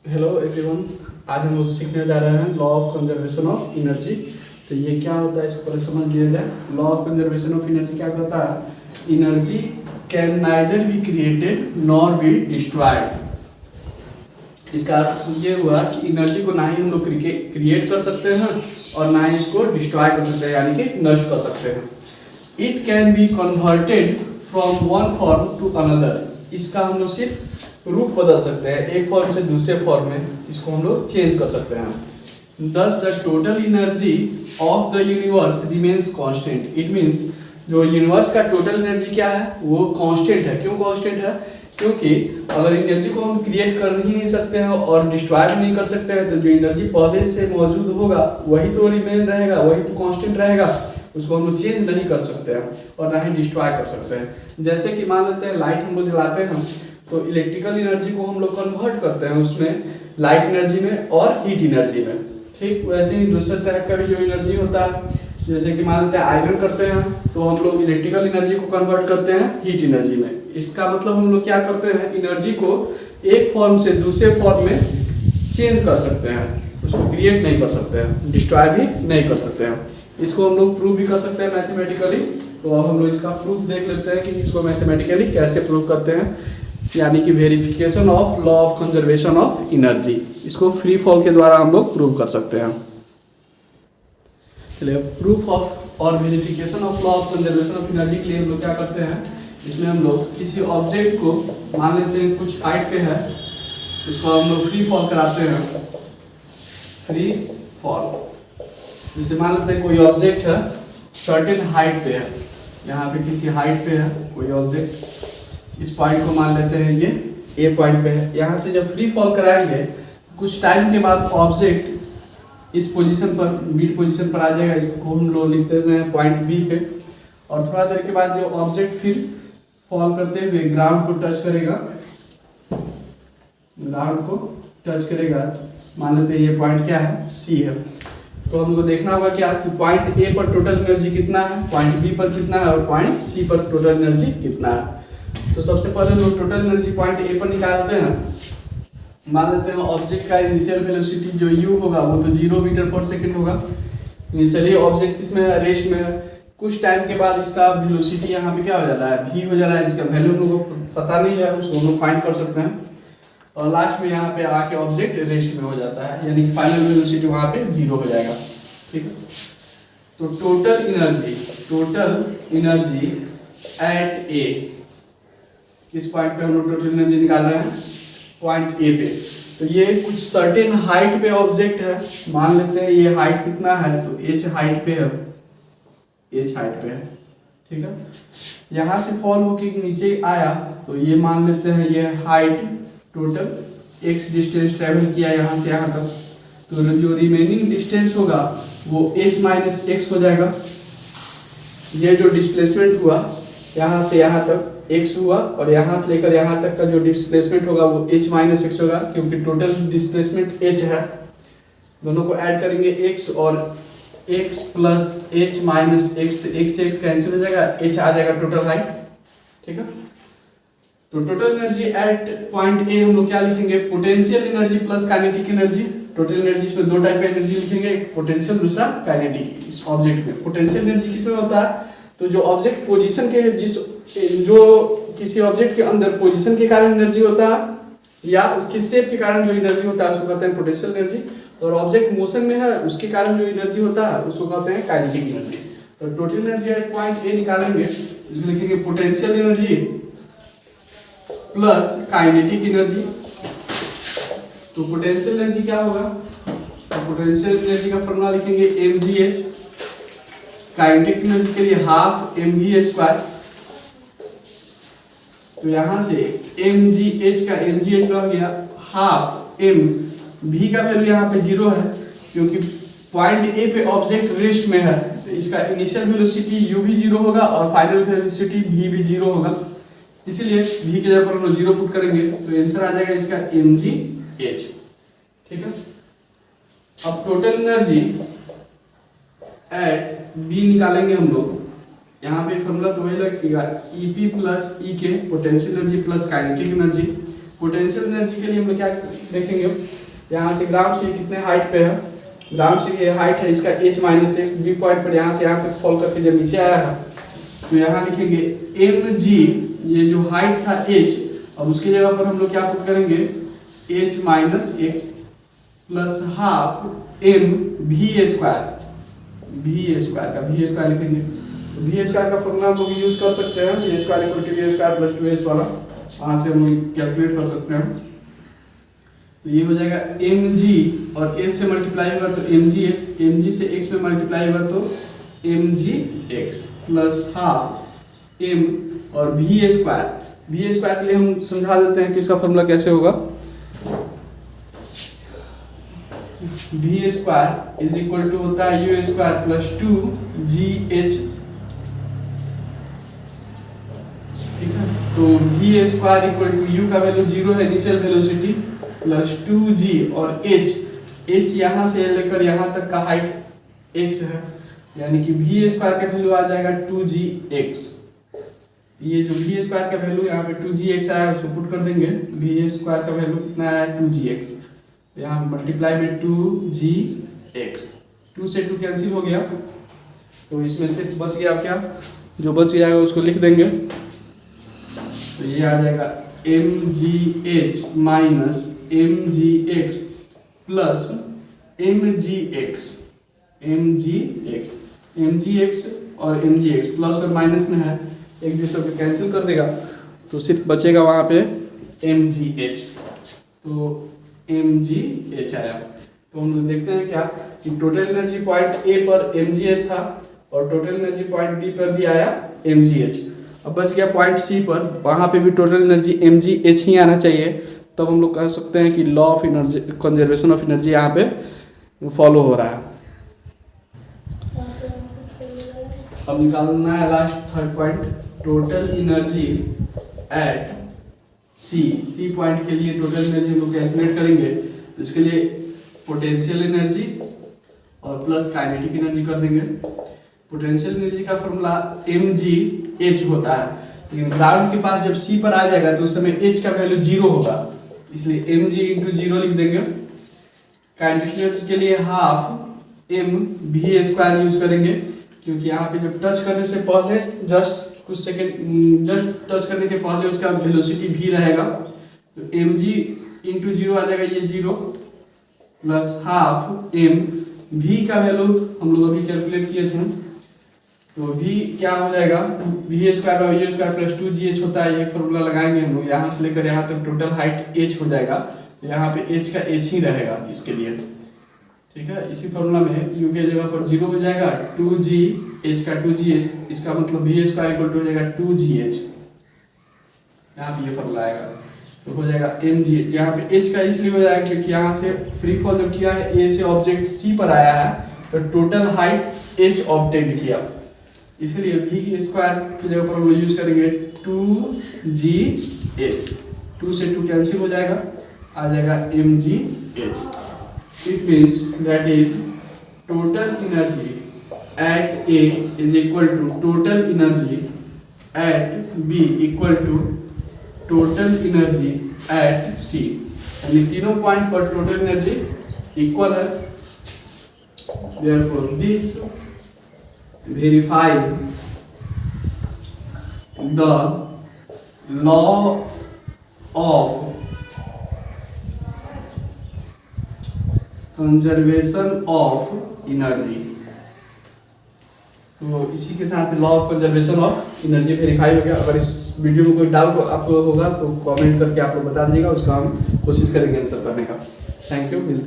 Hello everyone. आज हम लोग सीखने जा रहे हैं law of conservation of energy. तो ये क्या होता है इसको पहले समझ लिया जाए। Law of conservation of energy क्या कहता है? Energy can neither be created nor be destroyed. इसका अर्थ ये हुआ कि एनर्जी को ना ही हम लोग क्रिएट कर सकते हैं और ना ही इसको डिस्ट्रॉय कर सकते हैं, यानी कि नष्ट कर सकते हैं। It can be converted from one form to another. इसका हम लोग सिर्फ रूप बदल सकते हैं, एक फॉर्म से दूसरे फॉर्म में इसको हम लोग चेंज कर सकते हैं। Thus the total energy of the universe remains constant. It means जो यूनिवर्स का टोटल एनर्जी क्या है वो कांस्टेंट है। क्यों कांस्टेंट है? क्योंकि अगर एनर्जी को हम क्रिएट कर ही नहीं सकते हैं और डिस्ट्रॉय भी नहीं कर सकते हैं, तो जो एनर्जी पहले से मौजूद होगा वही तो रिमेन रहेगा, वही तो कांस्टेंट रहेगा। उसको हम लोग चेंज नहीं कर सकते हैं और ना ही डिस्ट्रॉय कर सकते हैं। जैसे कि मान लेते हैं लाइट हम लोग जलाते हैं तो इलेक्ट्रिकल एनर्जी को हम लोग कन्वर्ट करते हैं उसमें लाइट एनर्जी में और हीट एनर्जी में। ठीक वैसे ही दूसरे तरह का भी जो एनर्जी होता है, जैसे कि मान लेते हैं आयरन करते हैं तो हम लोग इलेक्ट्रिकल एनर्जी को कन्वर्ट करते हैं हीट एनर्जी में। इसका मतलब हम लोग क्या करते हैं, एनर्जी को एक फॉर्म से दूसरे फॉर्म में चेंज कर सकते हैं, उसको क्रिएट नहीं कर सकते हैं, डिस्ट्रॉय भी नहीं कर सकते हैं। इसको हम लोग प्रूव भी कर सकते हैं मैथमेटिकली। तो अब हम लोग इसका प्रूफ देख लेते हैं कि इसको मैथमेटिकली कैसे प्रूव करते हैं, यानी कि verification of law of conservation of energy. इसको फ्री फॉल के द्वारा हम लोग प्रूव कर सकते हैं। चलिए, प्रूफ ऑफ और verification of law of conservation of energy के लिए हम लोग क्या करते हैं, इसमें हम लोग किसी ऑब्जेक्ट को मान लेते हैं कुछ हाइट पे है, उसको हम लोग फ्री फॉल कराते हैं। फ्री फॉल जैसे मान लेते हैं कोई ऑब्जेक्ट है सर्टेन हाइट पे है, यहाँ पे किसी हाइट पे है कोई ऑब्जेक्ट, इस पॉइंट को मान लेते हैं ये ए पॉइंट पे है। यहाँ से जब फ्री फॉल कराएंगे कुछ टाइम के बाद ऑब्जेक्ट इस पोजीशन पर बी पोजीशन पर आ जाएगा। इसको हम लोग लिखते हैं पॉइंट बी पे, और थोड़ा देर के बाद जो ऑब्जेक्ट फिर फॉल करते हुए ग्राउंड को टच करेगा, ग्राउंड को टच करेगा, मान लेते हैं ये पॉइंट क्या है, सी है। तो हमको देखना होगा क्या कि पॉइंट ए पर टोटल एनर्जी कितना है, पॉइंट बी पर कितना है और पॉइंट सी पर टोटल एनर्जी कितना है। तो सबसे पहले हम लोग टोटल एनर्जी पॉइंट ए पर निकालते हैं। मान लेते हैं ऑब्जेक्ट का इनिशियल वेलोसिटी जो u होगा वो तो 0 मीटर पर सेकंड होगा। इनिशियली ऑब्जेक्ट किसमें है, रेस्ट में है। कुछ टाइम के बाद इसका वेलोसिटी यहाँ पे क्या हो जाता है, v हो जा रहा है, जिसका वैल्यू हम लोग को पता नहीं है, उसको हम लोग फाइंड कर सकते हैं। और लास्ट में यहाँ पे आके ऑब्जेक्ट रेस्ट में हो जाता है, यानी कि फाइनल वेलोसिटी वहाँ पे 0 हो जाएगा। ठीक है, तो टोटल एनर्जी एट ए, किस पॉइंट पे हम लोग टोटल एनर्जी निकाल रहे हैं, पॉइंट ए पे। तो ये कुछ सर्टेन हाइट पे ऑब्जेक्ट है, मान लेते हैं ये हाइट कितना है, तो h हाइट पे है, h हाइट पे है। ठीक है, यहाँ से फॉल होके नीचे आया तो ये मान लेते हैं ये height total x distance travel किया यहाँ से यहाँ तक, तो जो रिमेनिंग डिस्टेंस होगा वो h माइनस एक्स हो जाएगा। ये जो डिस्प्लेसमेंट हुआ यहाँ से यहाँ तक x हुआ, और यहाँ से लेकर यहाँ तक का जो डिस्प्लेसमेंट होगा वो h माइनस एक्स होगा, क्योंकि टोटल डिस्प्लेसमेंट h है। दोनों को ऐड करेंगे x और x plus h minus x, तो x से x कैंसिल हो जाएगा, h आ जाएगा टोटल हाइट। ठीक है, तो total energy eight point A हम लोग क्या लिखेंगे, potential energy plus kinetic energy. Total energy इसमें दो टाइप का एनर्जी लिखेंगे, एक पोटेंशियल दूसरा काइनेटिक। इस ऑब्जेक्ट में पोटेंशियल एनर्जी किसमें होता है, तो जो ऑब्जेक्ट पोजीशन के जो किसी ऑब्जेक्ट के अंदर पोजीशन के कारण एनर्जी होता है या उसके शेप के कारण जो एनर्जी होता है उसको कहते हैं पोटेंशियल एनर्जी, और ऑब्जेक्ट मोशन में है उसके कारण जो एनर्जी होता है उसको कहते हैं काइनेटिक एनर्जी। तो total energy eight point A निकालेंगे, इसको लिखेंगे potential energy plus kinetic energy. तो पोटेंशियल एनर्जी क्या होगा, तो पोटेंशियल एनर्जी का फॉर्मूला लिखेंगे mgh, काइनेटिक एनर्जी के लिए हाफ mv स्क्वायर। तो यहां से mgh का mgh रह गया हाफ m, v का वैल्यू यहाँ पे 0 है क्योंकि पॉइंट ए पे ऑब्जेक्ट रेस्ट में है, तो इसका इनिशियल वेलोसिटी u भी 0 होगा और फाइनल वेलोसिटी v भी 0 होगा, इसीलिए v के जगह पर हम लोग 0 पुट करेंगे, तो आंसर आ जाएगा इसका mgh। ठीक है, अब टोटल एनर्जी एट b निकालेंगे हम लोग। यहाँ पे फॉर्मूला तो वही लगेगा Ep प्लस E के, potential energy plus kinetic energy. Potential energy के लिए हम लोग क्या देखेंगे, यहाँ से ग्राउंड से कितने हाइट पे है, ग्राउंड से ये हाइट है इसका h minus x, B point पर यहाँ से यहाँ तक फॉल करके जब नीचे आया है तो यहाँ लिखेंगे mg, ये जो हाइट था h, अब उसकी जगह पर हम लोग क्या पुट करेंगे h minus x plus half m v square, v square लिखेंगे। तो v स्क्वायर का फॉर्मूला हम लोग यूज कर सकते हैं, v square equal to v square plus 2s वाला, वहाँ से हम लोग कैलकुलेट कर सकते हैं। तो ये हो जाएगा mg और h से मल्टीप्लाई होगा तो mgh, mg से x में मल्टीप्लाई होगा तो mgx प्लस हाफ m और v स्क्वायर के लिए हम समझा देते हैं कि इसका फॉर्मूला कैसे होगा। v square is equal to होता है u स्क्वायर प्लस 2gh, ठीक है। तो v square equal to u का वैल्यू 0 है इनिशियल वेलोसिटी, प्लस 2g और h यहाँ से लेकर यहाँ तक का हाइट x है, यानी कि v स्क्वायर का वैल्यू आ जाएगा 2gx। ये जो v स्क्वायर का वैल्यू यहाँ पे 2gx आया उसको पुट कर देंगे, v स्क्वायर का वैल्यू कितना आया 2gx, यहाँ मल्टीप्लाई में 2gx, 2 से 2 कैंसिल हो गया तो इसमें से बच गया क्या, जो बच गया है उसको लिख देंगे। तो ये आ जाएगा mgh minus mgx plus mgx और mgx प्लस और माइनस में है, एक दूसरे को कैंसिल कर देगा तो सिर्फ बचेगा वहाँ पे mgh, तो mgh आया। तो हम लोग देखते हैं क्या कि टोटल एनर्जी पॉइंट A पर mgh था और टोटल एनर्जी पॉइंट B पर भी आया mgh। अब बच गया पॉइंट C पर, वहाँ पे भी टोटल एनर्जी mgh ही आना चाहिए, तब हम लोग कह सकते हैं कि law of energy, conservation of energy यहाँ पे फॉलो हो रहा है। अब निकालना है last third point, total energy at C point के लिए टोटल एनर्जी हम लोग कैलकुलेट करेंगे। इसके लिए पोटेंशियल एनर्जी और प्लस काइनेटिक एनर्जी कर देंगे। पोटेंशियल एनर्जी का फॉर्मूला mgh होता है, लेकिन ग्राउंड के पास जब C पर आ जाएगा तो उस समय h का वैल्यू 0 होगा, इसलिए mg इंटू 0 लिख देंगे। काइनेटिक एनर्जी के लिए half m v square use करेंगे, क्योंकि यहाँ पे जब टच करने से पहले जस्ट कुछ सेकेंड जस्ट टच करने के पहले उसका वेलोसिटी v रहेगा, तो mg इंटू 0 आ जाएगा, ये 0 प्लस हाफ m, v का वैल्यू हम लोग अभी कैलकुलेट किए थे, तो v क्या हो जाएगा v square by u square plus 2gh होता है, ये फॉर्मूला लगाएंगे हम लोग, यहाँ से लेकर यहाँ तक टोटल हाइट h हो जाएगा, तो यहाँ पे h का h ही रहेगा इसके लिए, ठीक है। इसी फॉर्मूला में u के जगह पर 0 हो जाएगा, 2g h का 2gh, इसका मतलब v स्क्वायर इक्वल टू हो जाएगा 2gh, यहाँ पे ये फॉर्मूला आएगा, तो हो जाएगा mg। यहाँ पे h का इसलिए हो जाएगा क्योंकि यहाँ से फ्री फॉल जब किया है a से ऑब्जेक्ट c पर आया है तो टोटल हाइट h ऑब्टेंड किया, इसलिए v की स्क्वायर की जगह पर हम लोग यूज करेंगे 2gh, 2 से 2 कैंसिल हो जाएगा, आ जाएगा mgh। It means that is total energy at A is equal to total energy at B equal to total energy at C, यानी तीनों पॉइंट पर टोटल एनर्जी इक्वल है। Therefore, this verifies the law of conservation of energy. तो इसी के साथ law of conservation of energy verify हो गया। अगर इस वीडियो में कोई डाउट आपको होगा तो कमेंट करके आप लोग बता दीजिएगा, उसका हम कोशिश करेंगे आंसर करने का। Thank you.